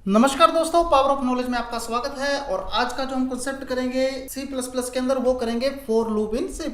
नमस्कार दोस्तों, power of knowledge में आपका स्वागत है। और आज का जो हम कॉन्सेप्ट करेंगे C++ के अंदर वो करेंगे फॉर लूप इन C++।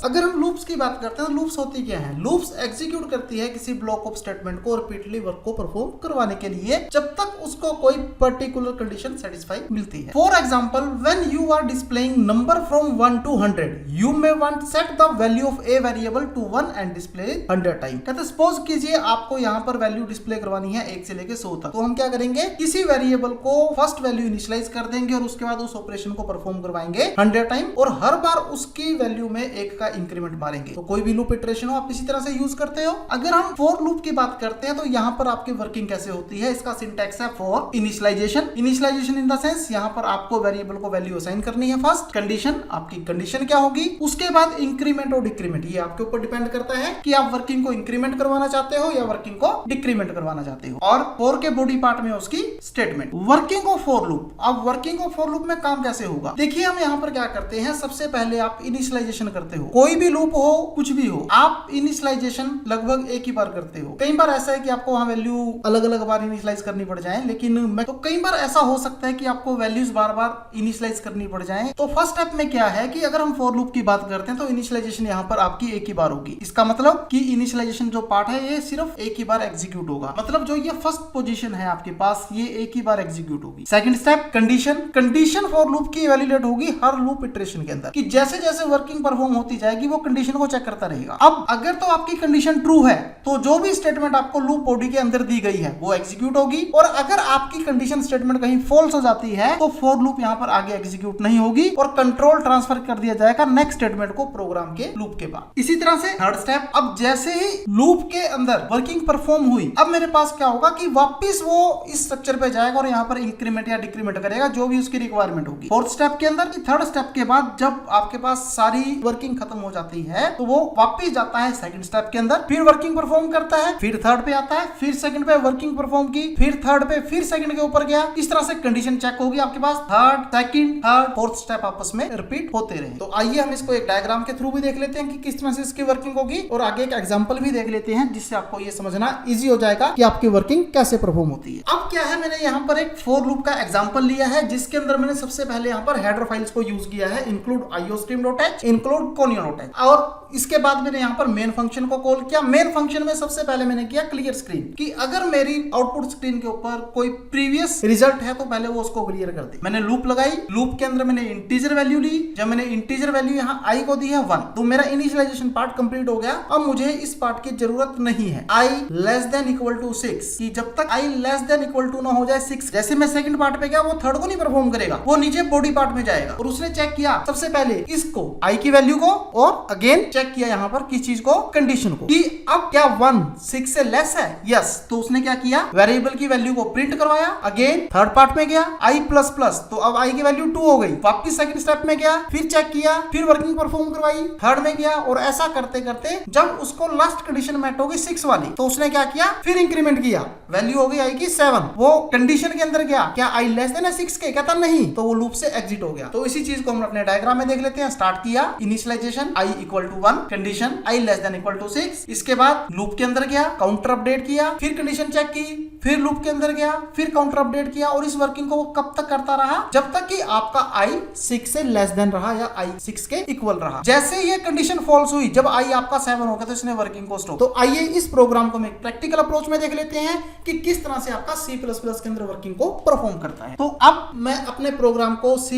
अगर हम लूप्स की बात करते हैं तो लूप्स होती क्या है? लूप्स एग्जीक्यूट करती है किसी ब्लॉक ऑफ स्टेटमेंट को रिपीटली वर्क को परफॉर्म करवाने के लिए जब तक उसको कोई पर्टिकुलर कंडीशन सेटिस्फाई मिलती है। For example, when you are displaying number from 1 to 100 you may want set the value of a variable to 1 and display 100 time. कहते सपोज कीजिए आपको यहाँ पर वैल्यू डिस्प्ले करवानी है 1 से लेकर 100 तक, तो हम क्या करेंगे, किसी वेरिएबल को फर्स्ट वैल्यू इनिशियलाइज कर देंगे और उसके बाद उस ऑपरेशन को परफॉर्म करवाएंगे 100 टाइम और हर बार उसकी वैल्यू में 1 का इंक्रीमेंट मारेंगे। तो कोई भी लूप इटरेशन हो आप इसी तरह से यूज करते हो। अगर हम फॉर लूप की बात करते हैं तो यहाँ पर आपकी वर्किंग कैसे होती है, इसका सिंटैक्स है for initialization. Initialization in the sense यहाँ पर आपको वेरिएबल को वैल्यू असाइन करनी है। फर्स्ट कंडीशन, आपकी कंडीशन क्या होगी, उसके बाद इंक्रीमेंट और डिक्रीमेंट, ये आपके ऊपर डिपेंड करता है कि आप वर्किंग को इंक्रीमेंट करवाना चाहते हो या वर्किंग को डिक्रीमेंट करवाना चाहते हो। और फॉर के बॉडी पार्ट में उसकी statement. Working of for loop, अब वर्किंग ऑफ फॉर लूप में काम कैसे होगा, देखिए हम यहाँ पर क्या करते हैं, सबसे पहले आप इनिशियलाइजेशन करते हो। कोई भी लूप हो, कुछ भी हो, आप इनिशियलाइजेशन लगभग एक ही बार करते हो। कई बार ऐसा है कि आपको वहां वैल्यू अलग अलग बार इनिशियलाइज करनी पड़ जाए, लेकिन तो कई बार ऐसा हो सकता है कि आपको वैल्यूज बार बार इनिशियलाइज करनी पड़ जाए। तो फर्स्ट स्टेप में क्या है कि अगर हम फॉर लूप की बात करते हैं तो इनिशियलाइजेशन यहाँ पर आपकी एक ही बार होगी। इसका मतलब कि इनिशियलाइजेशन जो पार्ट है ये सिर्फ एक ही बार एग्जीक्यूट होगा, मतलब जो ये फर्स्ट पोजीशन है आपके पास ये एक ही बार एग्जीक्यूट होगी। Second step condition. Condition for loop की वैलिडेट होगी हर लूप इटरेशन के अंदर, कि जैसे जैसे वर्किंग परफॉर्म होती जाएगी वो कंडीशन को चेक करता रहेगा। अब अगर तो आपकी कंडीशन ट्रू है तो जो भी स्टेटमेंट आपको लूप बॉडी के अंदर दी गई है वो एग्जीक्यूट होगी, और अगर आपकी कंडीशन स्टेटमेंट कहीं फॉल्स हो जाती है तो फॉर लूप यहाँ पर आगे एग्जीक्यूट नहीं होगी और कंट्रोल ट्रांसफर कर दिया जाएगा नेक्स्ट स्टेटमेंट को प्रोग्राम के लूप के बाद। इसी तरह से थर्ड स्टेप, अब जैसे ही लूप के अंदर वर्किंग परफॉर्म हुई, अब मेरे पास क्या होगा कि वापिस वो इस स्ट्रक्चर पे जाएगा और यहाँ पर इंक्रीमेंट या डिक्रीमेंट करेगा जो भी उसकी रिक्वायरमेंट होगी। फोर्थ स्टेप के अंदर, थर्ड स्टेप के बाद जब आपके पास सारी वर्किंग खत्म हो जाती है तो वो वापिस जाता है सेकंड स्टेप के अंदर, फिर वर्किंग परफॉर्म करता है, फिर थर्ड पे आता है, फिर सेकंड पे वर्किंग परफॉर्म की, फिर थर्ड पे, फिर सेकंड के ऊपर गया। इस तरह से कंडीशन चेक होगी आपके पास, third second third fourth step आपस में रिपीट होते रहे। तो आइए हम इसको एक डायग्राम के थ्रू भी देख लेते हैं कि किस तरह से इसकी वर्किंग होगी, और आगे एक एग्जांपल भी देख लेते हैं जिससे आपको ये समझना इजी हो जाएगा कि आपकी वर्किंग कैसे परफॉर्म होती है। अब क्या है, मैंने यहाँ पर एक फॉर लूप का एग्जांपल लिया है जिसके अंदर मैंने सबसे पहले यहाँ पर हेडर फाइल्स को यूज किया है, इंक्लूड iostream.h, इंक्लूड conio.h, और इसके बाद मैंने यहाँ पर मेन फंक्शन को कॉल किया। मेन फंक्शन में सबसे पहले मैंने किया क्लियर स्क्रीन, कि अगर मेरी आउटपुट स्क्रीन के ऊपर कोई प्रीवियस रिजल्ट है तो पहले वो उसको क्लियर कर दे। मैंने लूप लगाई, लूप के अंदर मैंने इंटीजर वैल्यू ली, जब मैंने इंटीजर वैल्यू यहाँ i को दी है 1, तो मेरा इनिशियलाइजेशन पार्ट कंप्लीट हो गया। अब मुझे इस पार्ट की जरूरत नहीं है i less than equal to 6, कि जब तक i less than equal to ना हो जाए 6, जैसे मैं सेकंड पार्ट पे गया वो थर्ड को नहीं परफॉर्म करेगा, वो नीचे बॉडी पार्ट में जाएगा। और उसने चेक किया सबसे पहले इसको, i की वैल्यू को, और अगेन चेक किया यहाँ पर किस चीज को, कंडीशन को, कि अब क्या 1 6 से लेस है, यस। तो उसने क्या किया, वेरिएबल की वैल्यू को प्रिंट करवाया। अगेन थर्ड पार्ट में गया i प्लस प्लस, तो अब i की वैल्यू 2 हो गई। वापिस सेकंड स्टेप में गया, फिर चेक किया, फिर वर्किंग परफॉर्म करवाई, थर्ड में गया, और ऐसा करते करते जब उसको लास्ट कंडीशन मैट होगी 6 वाली, तो उसने क्या किया, फिर इंक्रीमेंट किया, वैल्यू हो गई i की 7। वो कंडीशन के अंदर गया, क्या i लेस देन है 6 के, कहता नहीं, तो वो लूप से एग्जिट हो गया। तो इसी चीज को हम अपने डायग्राम में देख लेते हैं। स्टार्ट किया initialization i equal to 1, condition i less than equal to 6, इसके बाद लूप के अंदर गया, काउंटर अपडेट किया, फिर कंडीशन चेक की, फिर लूप के अंदर गया, फिर काउंटर अपडेट किया, और इस वर्किंग को कब तक करता रहा, जब तक कि आपका i 6 से लेस देन रहा या i 6 के इक्वल रहा। जैसे ये कंडीशन फॉल्स हुई, जब i आपका 7 हो गया, तो इसने वर्किंग को स्टॉप। तो आइए इस प्रोग्राम को एक प्रैक्टिकल अप्रोच में देख लेते हैं कि किस तरह से आपका C++ के अंदर वर्किंग को परफॉर्म करता है। तो अब मैं अपने प्रोग्राम को C++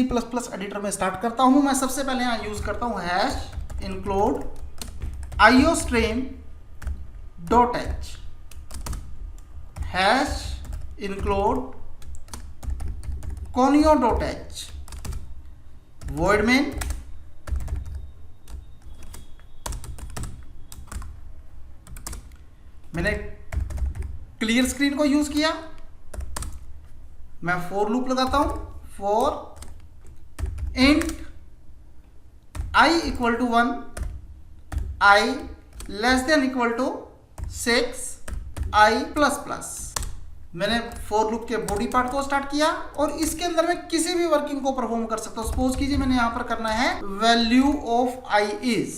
एडिटर में स्टार्ट करता हूं। मैं सबसे पहले यहां यूज करता हूं hash include iostream.h, hash include conio.h, void main, मैंने क्लियर स्क्रीन को यूज किया। मैं फॉर लूप लगाता हूं, for int i equal to 1, i less than equal to 6, i plus plus. मैंने फॉर लूप के बॉडी पार्ट को स्टार्ट किया और इसके अंदर मैं किसी भी वर्किंग को परफॉर्म कर सकता हूं। सपोज कीजिए मैंने यहां पर करना है value of i is,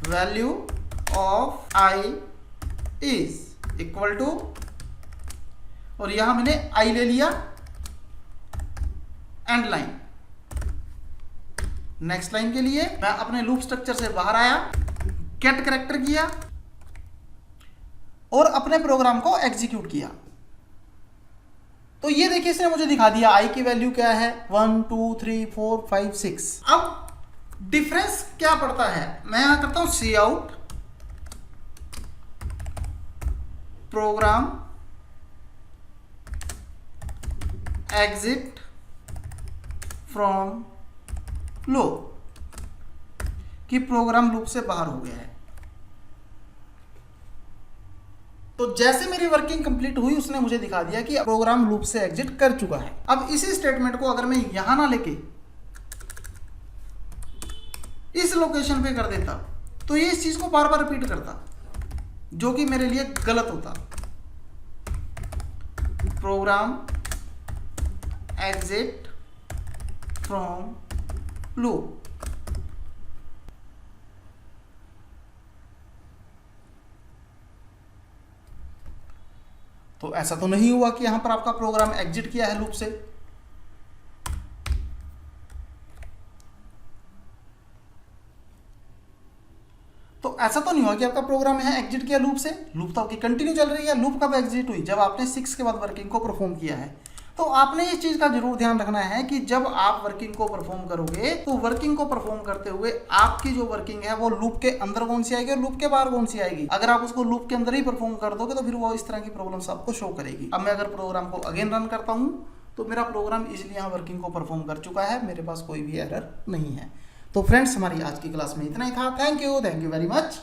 value of i is equal to और यहां मैंने आई ले लिया, एंड लाइन। नेक्स्ट लाइन के लिए मैं अपने लूप स्ट्रक्चर से बाहर आया, गेट कैरेक्टर किया और अपने प्रोग्राम को एग्जीक्यूट किया। तो ये देखिए इसने मुझे दिखा दिया आई की वैल्यू क्या है, 1 2 3 4 5 6। अब डिफरेंस क्या पड़ता है, मैं यहां करता हूं cout program exit from loop, कि प्रोग्राम लूप से बाहर हो गया है। तो जैसे मेरी वर्किंग कंप्लीट हुई उसने मुझे दिखा दिया कि प्रोग्राम लूप से एग्जिट कर चुका है। अब इसी स्टेटमेंट को अगर मैं यहां ना लेके इस लोकेशन पे कर देता तो ये इस चीज को बार बार रिपीट करता, जो कि मेरे लिए गलत होता। Program exit from loop. तो ऐसा तो नहीं हुआ कि यहां पर आपका प्रोग्राम एग्जिट किया है लूप से। तो ऐसा तो नहीं हुआ कि आपका प्रोग्राम यहां एग्जिट किया लूप से। लूप तो आपकी कंटिन्यू चल रही है। लूप कब एग्जिट हुई, जब आपने 6 के बाद वर्किंग को परफॉर्म किया है। तो आपने इस चीज का जरूर ध्यान रखना है कि जब आप वर्किंग को परफॉर्म करोगे तो वर्किंग को परफॉर्म करते हुए आपकी जो वर्किंग है वो लूप के अंदर कौन सी आएगी और लूप के बाहर कौन सी आएगी। अगर आप उसको लूप के अंदर ही परफॉर्म कर दोगे तो फिर वो इस तरह की प्रॉब्लम्स आपको शो करेगी। अब मैं अगर प्रोग्राम को अगेन रन करता हूं तो मेरा प्रोग्राम इजिली यहाँ वर्किंग को परफॉर्म कर चुका है, मेरे पास कोई भी एरर नहीं है। तो फ्रेंड्स हमारी आज की क्लास में इतना ही था। Thank you very much.